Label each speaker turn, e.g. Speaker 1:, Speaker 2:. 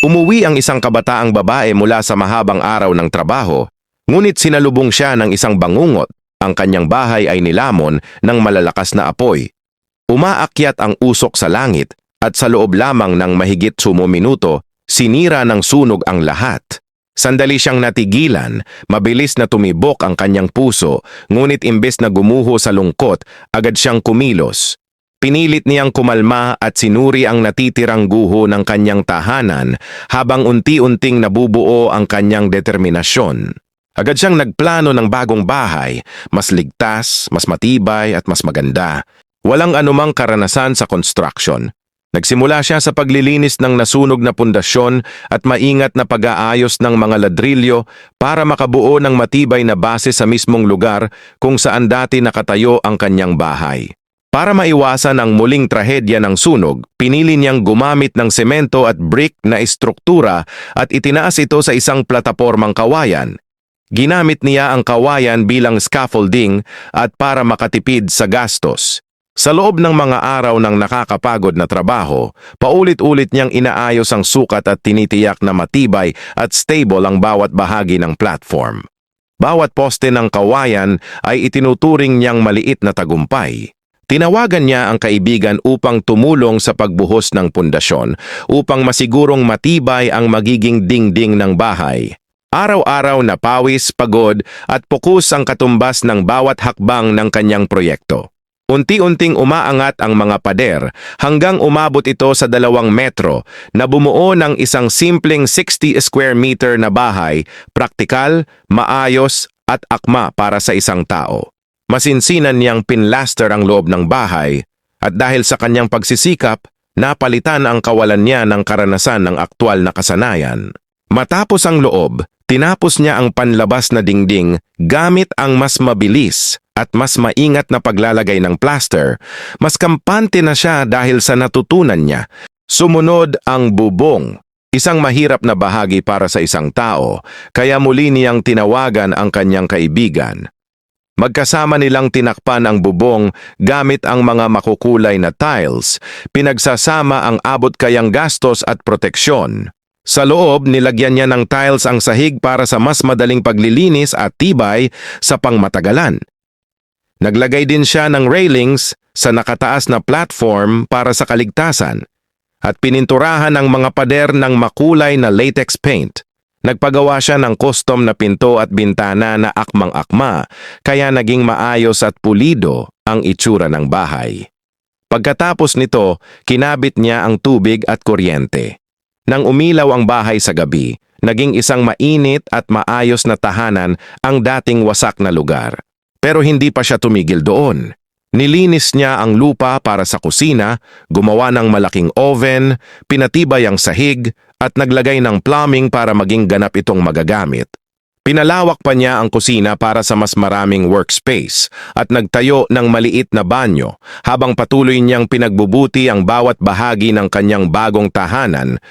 Speaker 1: Umuwi ang isang kabataang babae mula sa mahabang araw ng trabaho, ngunit sinalubong siya ng isang bangungot. Ang kanyang bahay ay nilamon ng malalakas na apoy. Umaakyat ang usok sa langit at sa loob lamang ng mahigit 10 minuto, sinira ng sunog ang lahat. Sandali siyang natigilan, mabilis na tumibok ang kanyang puso, ngunit imbes na gumuho sa lungkot, agad siyang kumilos. Pinilit niyang kumalma at sinuri ang natitirang guho ng kanyang tahanan habang unti-unting nabubuo ang kanyang determinasyon. Agad siyang nagplano ng bagong bahay, mas ligtas, mas matibay at mas maganda. Walang anumang karanasan sa construction. Nagsimula siya sa paglilinis ng nasunog na pundasyon at maingat na pag-aayos ng mga ladrilyo para makabuo ng matibay na base sa mismong lugar kung saan dati nakatayo ang kanyang bahay. Para maiwasan ang muling trahedya ng sunog, pinili niyang gumamit ng semento at brick na istruktura at itinaas ito sa isang platapormang kawayan. Ginamit niya ang kawayan bilang scaffolding at para makatipid sa gastos. Sa loob ng mga araw ng nakakapagod na trabaho, paulit-ulit niyang inaayos ang sukat at tinitiyak na matibay at stable ang bawat bahagi ng platform. Bawat poste ng kawayan ay itinuturing niyang maliit na tagumpay. Tinawagan niya ang kaibigan upang tumulong sa pagbuhos ng pundasyon upang masigurong matibay ang magiging dingding ng bahay. Araw-araw na pawis, pagod at pukus ang katumbas ng bawat hakbang ng kanyang proyekto. Unti-unting umaangat ang mga pader hanggang umabot ito sa 2 metro na bumuo ng isang simpleng 60 square meter na bahay, praktikal, maayos at akma para sa isang tao. Masinsinan niyang pinlaster ang loob ng bahay at dahil sa kanyang pagsisikap, napalitan ang kawalan niya ng karanasan ng aktwal na kasanayan. Matapos ang loob, tinapos niya ang panlabas na dingding gamit ang mas mabilis at mas maingat na paglalagay ng plaster. Mas kampante na siya dahil sa natutunan niya. Sumunod ang bubong, isang mahirap na bahagi para sa isang tao, kaya muli niyang tinawagan ang kanyang kaibigan. Magkasama nilang tinakpan ang bubong gamit ang mga makukulay na tiles, pinagsasama ang abot kayang gastos at proteksyon. Sa loob, nilagyan niya ng tiles ang sahig para sa mas madaling paglilinis at tibay sa pangmatagalan. Naglagay din siya ng railings sa nakataas na platform para sa kaligtasan at pininturahan ang mga pader ng makulay na latex paint. Nagpagawa siya ng custom na pinto at bintana na akmang-akma, kaya naging maayos at pulido ang itsura ng bahay. Pagkatapos nito, kinabit niya ang tubig at kuryente. Nang umilaw ang bahay sa gabi, naging isang mainit at maayos na tahanan ang dating wasak na lugar. Pero hindi pa siya tumigil doon. Nilinis niya ang lupa para sa kusina, gumawa ng malaking oven, pinatibay ang sahig, at naglagay ng plumbing para maging ganap itong magagamit. Pinalawak pa niya ang kusina para sa mas maraming workspace at nagtayo ng maliit na banyo habang patuloy niyang pinagbubuti ang bawat bahagi ng kanyang bagong tahanan